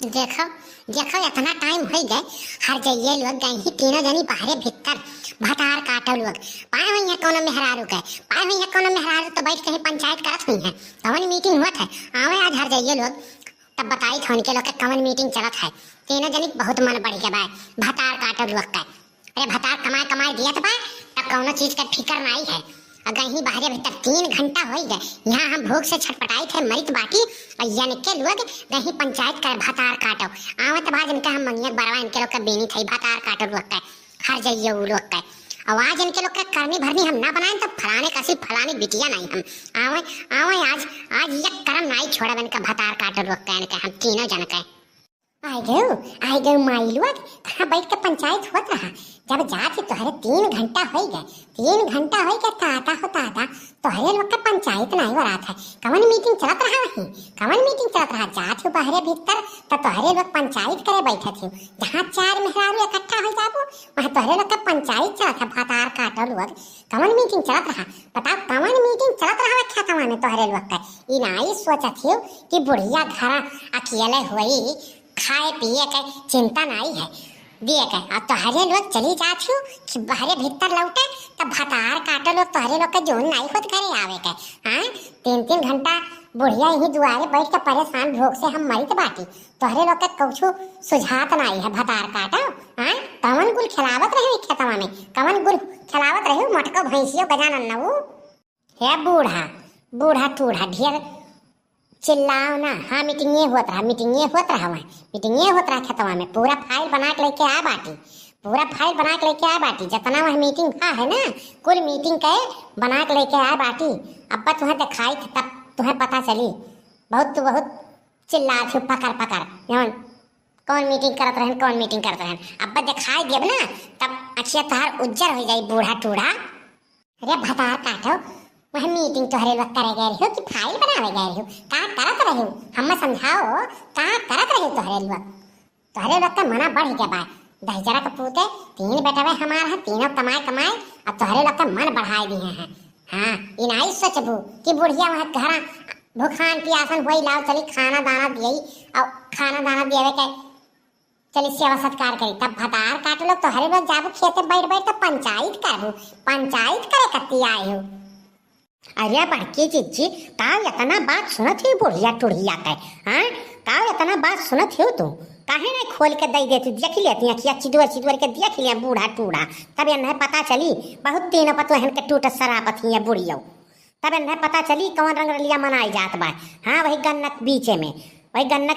देखो देखो इतना टाइम हो गए। हर जइए लोग गए ही तीनों जनी बाहरे भीतर भटार काटो लोग। पाए हुई है कोनो मेहरारू के, पाए हुई है कोनो मेहरारू तो बैठ कहीं पंचायत करत हुई है। कवन मीटिंग हुआ है आवे आज हर जइए लोग। तब बताई थोन के लोग कवन मीटिंग चलत है। तीनों जनी बहुत मन बढ़ गया बा भटार काटो लोग का। अरे भटार कमाए कमाए दिया तो बा तब कोनो चीज का फिक्र नहीं है। अगर ही बाहरे भीतर 3 घंटा हो गए। यहाँ हम भूख से छटपटाई थे मरित बाटी और यानी के लोग कहीं पंचायत कर भतार काटो आवे तो बाद इनका हम मंगिया बरवा इनके लोग का बेनी थी भतार काटो लोग का हर जाइए वो लोग का। आवाज इनके लोग का करनी भरनी हम ना बनाए तो फलाने का सिर्फ फलाने बिटिया नहीं हम आवे आवे आज आज ये करम नहीं छोड़ा इनका भतार काटो लोग का इनका हम तीनों जन का। आई गो माई लोग कहाँ बैठ के पंचायत होत रहा। जब जाते तोहरे 3 घंटा हो गए। 3 घंटा हो गए ताता तोहरे लोग का पंचायत नहीं हो रहा था। कवन मीटिंग चलत रहा वही कवन मीटिंग चलत रहा। जाते बाहरे भीतर तो तोहरे लोग पंचायत करे बैठे थे। जहाँ 4 मेहरारू इकट्ठा हो जाबो वहाँ तोहरे लोग का पंचायत चलत था भतार काटो लोग। कवन मीटिंग चलत रहा बताओ कवन मीटिंग चलत रहा क्या तमाने तोहरे लोग का। इनाई सोचत हो कि बुढ़िया घर अकेले हुई खाए पिए के चिंता नहीं है दिए के। अब तोहरे लोग चली जात हो कि बाहरे भीतर लौटे तब भतार काटो लोग तोहरे लोग का जोन नहीं खुद करे आवे के। हाँ 3 घंटा बुढ़िया यही दुआरे बैठ के परेशान भूख से हम मरित बाटी। तोहरे लोग का कुछो सुझात नहीं है भतार काटो। हाँ कवन गुल खिलावत रहे खेतवा में कवन गुल खिलावत रहे मटको भैंसियो गजानन नऊ है बूढ़ा बूढ़ा टूढ़ा ढेर चिल्लाओ ना। हाँ मीटिंग ये होत रहा वहाँ मीटिंग ये होत रहा खेतवा में। पूरा फाइल बना के लेके आ बाटी पूरा फाइल बना के लेके आ बाटी जितना वहाँ मीटिंग था है ना कुल मीटिंग के बना के लेके आ बाटी। अब्बा तुम्हें दिखाई थी तब तुम्हें पता चली बहुत चिल्ला थी पकड़ जौन कौन मीटिंग करत रहन। अब्बा दिखाई देब ना तब अक्षय तोहार उज्जर हो जाई बूढ़ा टूढ़ा। अरे भतार काटो वह मीटिंग तोहरे लोग करे गए रहो कि फाइल बनावे गए रहो का करत रहो हम समझाओ का करत रहो तोहरे लोग का मना बढ़ गया बा। दहजरा का पूते 3 बेटवे हमार है तीनों कमाए अब तोहरे लोग का मन बढ़ाए दिए हैं। हाँ इनाई सोचबू कि बुढ़िया वहाँ घर भूखान पियासन होई लाओ चली खाना दाना दियई और खाना दाना देवे के चली सेवा सत्कार करी तब भतार काट लोग तोहरे लोग जाबू खेते बैठ तो पंचायत करबू पंचायत करे कत्ती आए हो। अरे बड़की चिच्ची का इतना बात सुनत ही बुढ़िया टुढ़िया का। हाँ का इतना बात सुनत हो तू काहे नहीं खोल के दई देती देख लेती अखिया चिदवर के देख लिया बूढ़ा टूढ़ा तब इन्हें पता चली बहुत तीनों पतो हन के टूट सरापत ही बुढ़िया तब इन्हें पता चली कौन रंग रलिया मनाई जात बा। हाँ वही गन्नक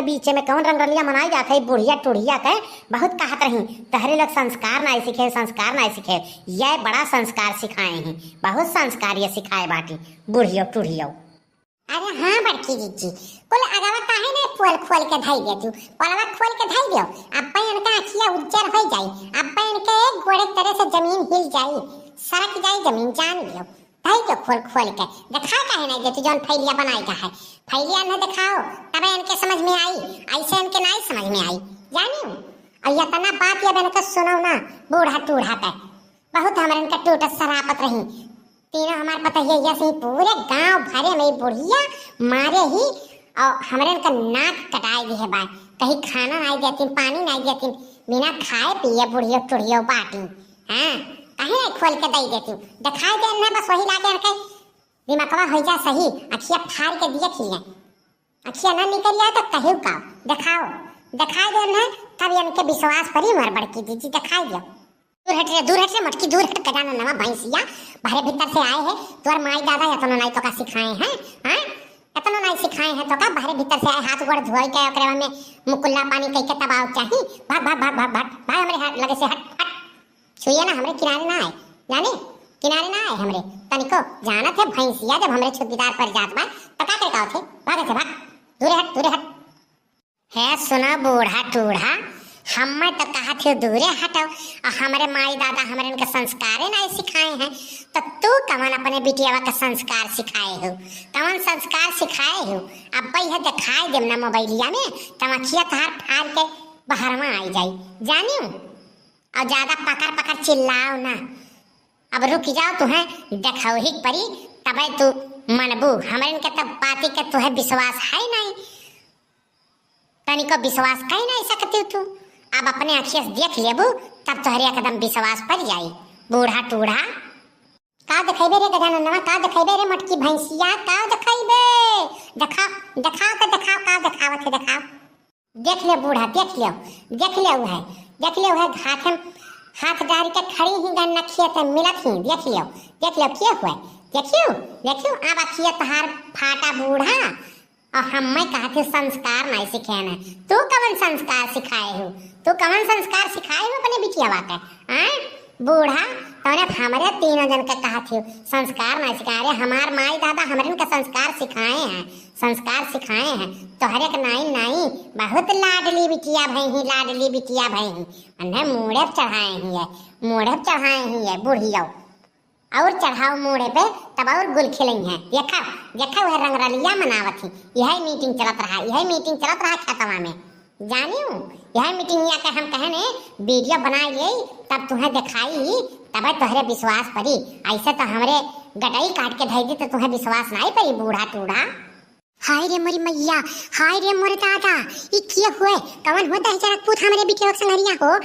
बीचे में कौन रंग रलिया मनाई जात है बुढ़िया टुढ़िया के। बहुत कहत रही तहरे लोग संस्कार नहीं सीखे यह बड़ा संस्कार सिखाए हैं बहुत संस्कार ये सिखाए बाटी बुढ़ियो टुढ़ियो। अरे हाँ बड़की जीजी कुल अगवा काहे ने खोल के धाई दे तू पलवा खोल के धाई दियो अब्बा इनका अखिया उज्जर हो जाई अब्बा इनके एक गोड़े तरह से जमीन हिल जाई सरक जाई जमीन जान लियो धाई दो खोल के दिखा काहे नहीं देती जौन फैलिया बनाई का है फैलिया न दिखाओ तब इनके समझ में आई ऐसे इनके नहीं समझ में आई जानियो। और इतना बात ये इनका सुनो ना बूढ़ा टूढ़ा पे बहुत हमारे इनका टूट सरापत रही तीनों हमारे पता है ऐसे ही पूरे गांव भरे में बुढ़िया मारे ही और हमारे इनका नाक कटाई दी है बाय कहीं खाना नहीं देती पानी नहीं देती बिना खाए पिए बुढ़िया टुढ़िया बाटी। हाँ कहीं नहीं खोल के दई देती दिखाई दे ना बस वही लाके रखे दिमागवा हो जा सही अखिया फाड़ के देख लिया अखिया ना निकल जाए तो कहीं का दिखाई दे ना तब इनके विश्वास पर ही मर बड़की दीदी दिखाई दो दूर हट रे मटकी दूर हट कजाना नवा भैंसिया बाहरे भीतर से आए है तोर माई दादा इतना नहीं तो का सिखाए हैं। हाँ इतना नहीं सिखाए हैं तो का बाहरे भीतर से आए हाथ गोड़ धोई के ओकरे में मुकुल्ला पानी कई के तबाव चाही भाग हमरे हाथ लगे से हट छुइए ना हमरे किनारे ना आए जाने किनारे ना आए हमरे तनिको जानत है भैंसिया जब हमरे छुपीदार पर जात बा तो का करे थे भागे से भाग दूर हट है सुना बूढ़ा टूढ़ा हमें तो कहा थे दूरे हटो और हमारे माई दादा हमारे इनके संस्कार नहीं सिखाए हैं तो तू कवन अपने बिटिया का संस्कार सिखाए हो कवन संस्कार सिखाए हो। अब यह दिखाई देव ना मोबाइलिया में तमखिया तहार फाड़ के बाहर में आई जाई जानियो और ज्यादा पकड़ चिल्लाओ ना अब रुक जाओ तुम्हें देखो ही परी तब तू मनबू हमारे इनके तब बाती के तुम्हें विश्वास है नहीं तनिको विश्वास कहीं नहीं सकती तू। अब अपने आँखियों से देख लेबू तब तोहरे एकदम विश्वास पड़ जाई। बूढ़ा टूढ़ा का दिखेबे रे गजाननवा, का दिखेबे रे मटकी भैंसिया, का दिखेबे? दिखा दिखाओ का दिखाओ, का दिखावत है दिखाओ। देख ले बूढ़ा, देख ले है, देख ले है हाथ डाल के खड़ी ही गन नखिए ते मिलत ही। देख ले क्या हुआ, देखियो अब अखिए तहार फाटा बूढ़ा। और हमें कहते संस्कार नहीं सिखे न। तू कवन संस्कार सिखाए हो, तू कवन संस्कार सिखाए हो अपने बिटिया बात बूढ़ा? तूने हमारे तीनों जन के कहा थे संस्कार नहीं सिखाए। हमार माई दादा हमारे का संस्कार सिखाए हैं। तोहरे के नाई बहुत लाडली बिटिया भई अन्हे मूढ़े चढ़ाए ही है बुढ़िया। और चढ़ाओ मूढ़े पे तब और गुल खिलई है। देखा वह रंगरलिया मनावत ही। यही मीटिंग चलत रहा खेतवा में। जानियो यह मीटिंग या के हम कहने वीडियो बना ले तब तुम्हें दिखाई तब तोहरे विश्वास पड़ी। ऐसे तो हमरे गटाई काट के भेज दी तो तुम्हें विश्वास नहीं पड़ी बूढ़ा टूढ़ा। हाय रे मोरी मैया, हाय रे मोरे दादा, ई किए हुए कवन होता है जरा पूछ हमरे बिटिया संगरिया को।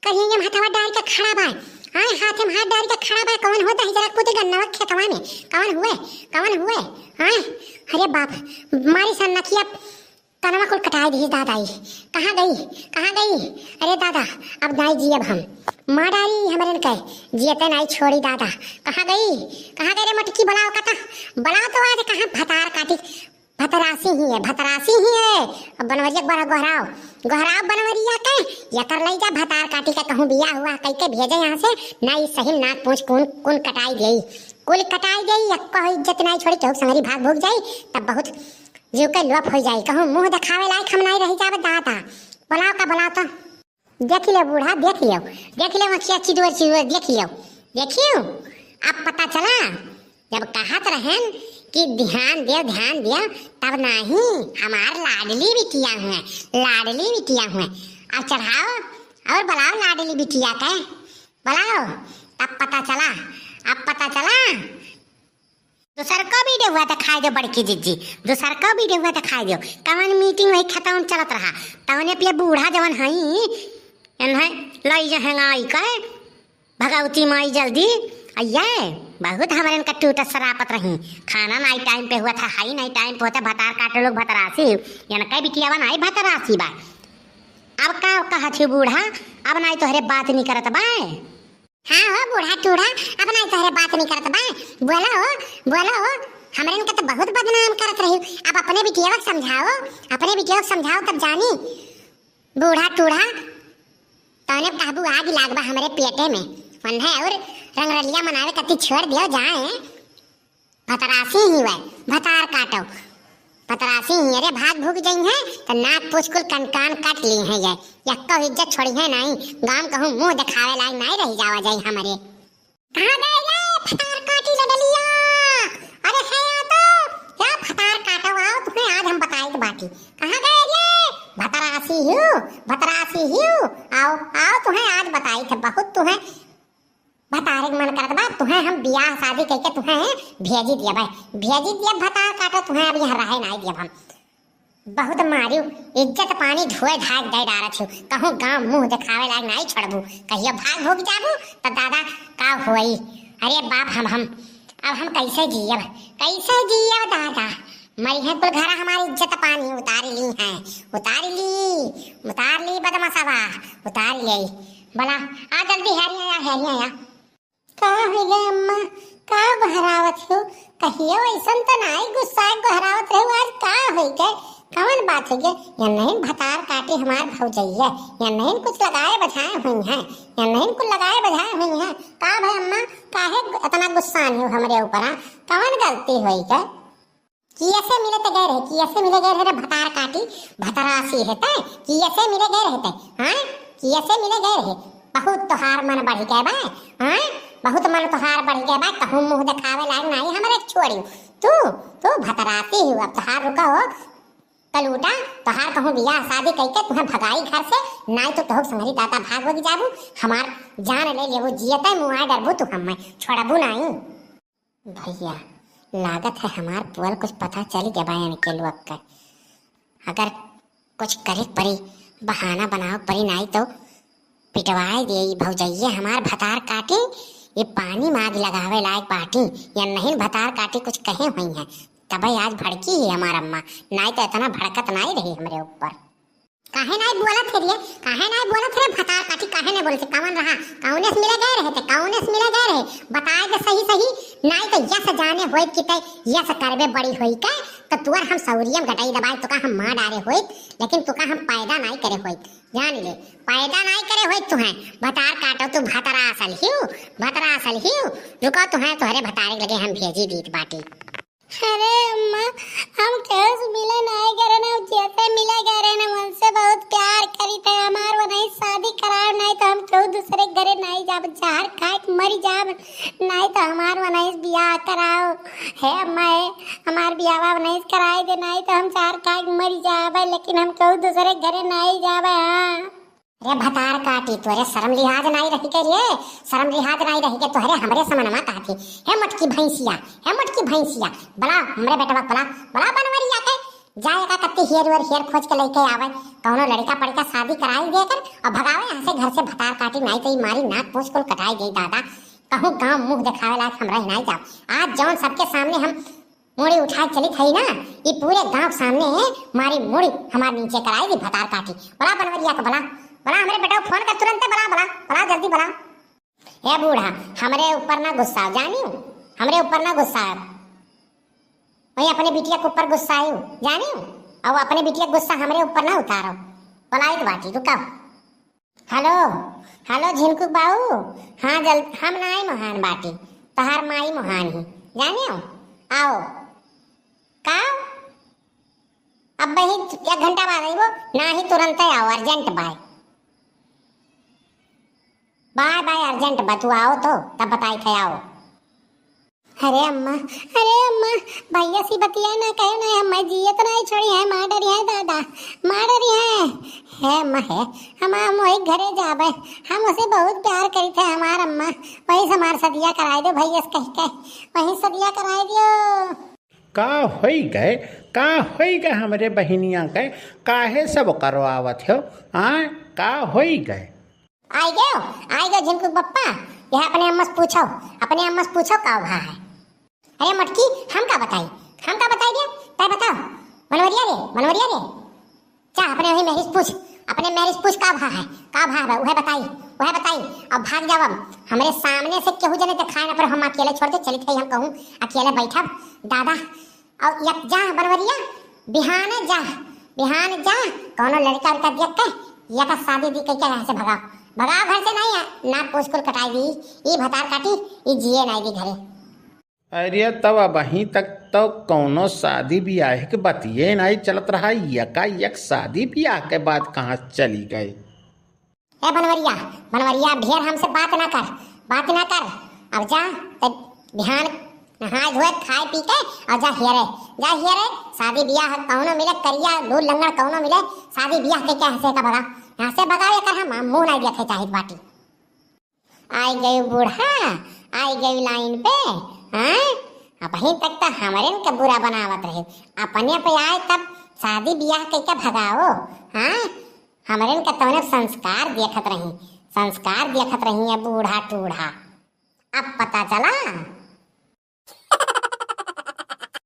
कहीं हम हथवा डाल के खड़ा बा, हाथ में हाथ डाल के खड़ा बा। कवन होता है जरा कूदे गन्नवा खेतवा में। कवन हुए अरे बाप मारी सन नखिया तनवा कुल कटाई दी दादाई। कहाँ गई? अरे दादा अब नहीं जियब हम। माँ डाली हमारे कह जियते नहीं छोड़ी दादा। कहाँ गई रे मटकी? बनाओ तो आज कहाँ भतार काटी भतरासी ही है। अब बनवरिया बारा गोहराव बनवरिया के या कर ले जा भतार काटी का कहूँ बिया हुआ कह के भेजे यहाँ से। नहीं सही नाक पूछ कौन कटाई गई, कुल कटाई गई। इज्जत नहीं छोड़ी चौक संगरी भाग भूग जाई तब बहुत जीव के लुप हो जाई। कहूँ मुँह दिखावे लायक हम नहीं रह जावे दादा। बुलाओ तो देख लियो बूढ़ा, देख लियो अखिया चिदवर देखियो। अब पता चला जब कहत रहन कि ध्यान दियो तब नहीं हमार लाडली बिटिया हुए। अब चढ़ाओ और बुलाओ लाडली बिटिया के बुलाओ। अब पता चला दूसर का वीडियो हुआ तो खाई दो बड़की जिज्जी। दूसर का वीडियो हुआ तो खाई दो। कवन मीटिंग वही खत्म चलत रहा तवने पे बूढ़ा जवन हई एनहे लई जहंगाई का भगवती माई जल्दी अये बहुत हमारे का टूटा सरापत रही। खाना नहीं टाइम पे हुआ था, हाई नहीं टाइम पे होता। भतार काटे लोग भतरासी यानी कई बिटिया नहीं भतरासी बा। अब का कहा थी बूढ़ा अब नहीं तोहरे बात नहीं करत बा। हाँ हो बूढ़ा टूढ़ा अब नहीं तोहरे बात नहीं करत बा। बोलो हमारे का तो बहुत बदनाम करत रही। अब अपने बिटिया को समझाओ तब जानी बूढ़ा टूढ़ा। तौने काबू आग लागबा हमारे पेटे में वन्हे और रंगरलिया मनावे कति छोड़ दियो जाए। भतरासी ही वै भतार काटो भतरासी ही अरे भाग भूग जाई है तो नाक पूछ कुल कान काट ली है। ये यक्का इज्जत छोड़ी है नहीं। गांव कहूँ मुंह दिखावे लायक नहीं रह जावा जाई हमारे। कहाँ गए रे भतार काटी लडलिया? अरे है तो क्या भतार काटो आओ तुम्हें आज हम बताए तो बाकी। कहाँ गए रे भतरासी हूँ आओ तुम्हें आज बताई थे बहुत। तुम्हें भतारे मन करत बा तुम्हें हम बियाह शादी करके तुम्हें भेजी दिया भतार काटो तुम्हें अब यहाँ रहे नहीं दिया। हम बहुत मारियो इज्जत पानी धोए धाक दे डारा छू। कहूँ गांव मुंह दिखावे लायक नहीं छोड़बू। कहियो भाग भूग जाबू तो दादा का होई। अरे बाप हम अब हम कैसे जियब दादा? मरी है कुल घरा हमारी इज्जत पानी उतार ली बदमाशवा उतार ली। बोला आ जल्दी हैरिया का हो गए अम्मा? का बहरावत हो? कहियो ऐसन तो नहीं गुस्सा बहरावत रहो। आज का हो गए कवन बात हो गए? या नहीं भतार काटी हमार भौजैया या नहीं कुछ लगाए बजाए हुई हैं का भाई अम्मा काहे इतना गुस्सा हो हमरे ऊपर? कवन गलती हुई क्या? कियसे मिले गए रे भतार काटी भतरासी हेते कियसे मिले गए रहे। बहुत तोहार मन बढ़ गए बा बहुत मन तोहार बढ़ गए बा। कहूँ मुँह दिखावे लायक नहीं हमारे छोड़ी। तू भतराती हो। अब तोहार रुका हो कलूटा तोहार कहूँ बियाह शादी करके तुम्हें भगाई घर से नहीं तो तोहक संगरी दादा भाग भग जाबू। हमार जान ले लेबू जियते मुँह डरबू तू हमें छोड़बू नहीं। भैया लागत है हमार पुअल कुछ पता चल गया बा के लोग का। अगर कुछ करे परी, बहाना बनाओ परी, नहीं तो पिटवाए दे भौजैये हमार भतार काटी। ये पानी मांग लगावे लायक बाटी या नहीं भतार काटी कुछ कहे हुई है, तभी आज भड़की है हमार अम्मा, नहीं तो इतना भड़कत नहीं रही हमारे ऊपर। काहे नहीं बोला थे रे, काहे नहीं बोला थे भतार काटी, काहे नहीं बोले थे? कवन रहा, कौने से मिले गए रहे थे, कौने से मिले गए रहे? बताए दे सही सही, नहीं तो यस जाने होई कि ते यस करबे बड़ी होई का, तो तुअर हम सौरियम घटाई दबाई तो का हम मार डारे होई, लेकिन तू का हम पैदा नहीं करे होई। जान ले, पैदा नहीं करे होई तू है भतार काटो, तू भतरा असल हियो, भतरा असल हियो। रुको तू है तोहरे भतारे लगे हम भेजी दीत बाटी। अरे अम्मा, हम कैसे मिले नहीं करे ना, जैसे मिले करे ना हमसे बहुत प्यार करी थे, हमार वो नहीं शादी कराओ, नहीं तो हम क्यों दूसरे घरे नहीं जाब, जहर खाए मरी जाब, नहीं तो हमार वो नहीं ब्याह कराओ है अम्मा, है हमार ब्याह नहीं कराए दे, नहीं तो हम जहर खाए मरी जाब, लेकिन हम क्यों दूसरे घरे नहीं जाब। हाँ रे भतार काटी, तोरे शर्म लिहाज नहीं रही के रे, शर्म लिहाज नहीं रही के तोहरे हमरे समनमा कहती हे मटकी भैंसिया, हे मटकी भैंसिया, बला हमरे बेटवा बला बला बनवरिया के जाएगा कत्ती हेर वर हेर खोज के लेके आवे, कौनो लड़का पड़का शादी कराई देकर और भगावे यहाँ से घर से भतार काटी, नहीं तो मारी नाक पोछ को कटाई गई दादा। कहूँ गाँव मुंह दिखावे लायक हमरा नहीं जाओ। आज जौन सबके सामने हम मुड़ी उठाए चली थी ना, ये पूरे गाँव सामने मारी मुड़ी हमारे नीचे कराई दी भतार काटी। बला बनवरिया का बला बला, हमारे बेटा फोन कर तुरंत, बला बला बला जल्दी बला। ए बूढ़ा हमरे ऊपर ना गुस्सा जानी, हमरे ऊपर ना गुस्सा, वही अपने बिटिया के ऊपर गुस्सा आयु जानी, और अपने बिटिया गुस्सा हमरे ऊपर ना उतारो। बलाई बाटी रुकाओ। हेलो हेलो झिनकू बाबू, हाँ जल्द हम नाई महान बाटी, तहार माई महान ही जानियो, आओ का अब ही 1 घंटा बाद आई वो ना ही तुरंत आओ, urgent bye bye bye urgent बतू आओ तो तब बताई थे आओ। अरे अम्मा भैया सी बतिया ना कहे ना, मैं जिए तो नहीं छोड़ी है, मार डरी है दादा, मार डरी है अम्मा, है हम वही घरे जाबे, हम उसे बहुत प्यार करी थे हमार अम्मा, वही से हमार सदिया कराए दो भैया से कह के, वही सदिया कराए दियो। का होई गए, का होई गए हमरे बहनिया के, काहे सब करवावत हो? हाँ का होई गए? आई गयो झिनकू पप्पा, यह अपने अम्मा से पूछो, अपने अम्मा से पूछो का भा है। अरे मटकी हम का बताई दिया, तय बताओ मनवरिया रे जा अपने वही मैरिज पूछ, अपने मैरिज पूछ का भा है वह बताई अब भाग जाओ। हमरे सामने से केहू जने दिखाए ना, पर हम अकेले छोड़ के चली थी, हम कहूँ अकेले बैठा दादा। और यक जा बनवरिया, बिहान जा कौनो लड़का उड़का देख के यका शादी दी कह यहाँ से भगाओ घर से, नहीं है ना पोछ को कटाई दी, ये भतार काटी, ये जिए नहीं दी घरे। अरे तब वहीं तक तो कौनो शादी ब्याह के बतिये नहीं चलत रहा, यक शादी ब्याह के बाद कहाँ चली गई? ए बनवरिया ढेर हमसे बात ना कर, अब जा ध्यान नहाए धोए खाए पी के और जा हियरे शादी ब्याह कौनो मिले, करिया दूर लंगड़ कौनो मिले, शादी ब्याह के क्या हंसे का भगा, यहाँ से भगाओ कर हम मुंह नहीं देखे चाहिए बाटी। आई गई बूढ़ा, आई गई लाइन पे, हाँ अब वहीं तक तो हमारे के बुरा बनावत रहे, अपने पे आए तब शादी ब्याह के भगाओ। हाँ हमारे के तौने संस्कार देखत रही है बूढ़ा टूढ़ा, अब पता चला।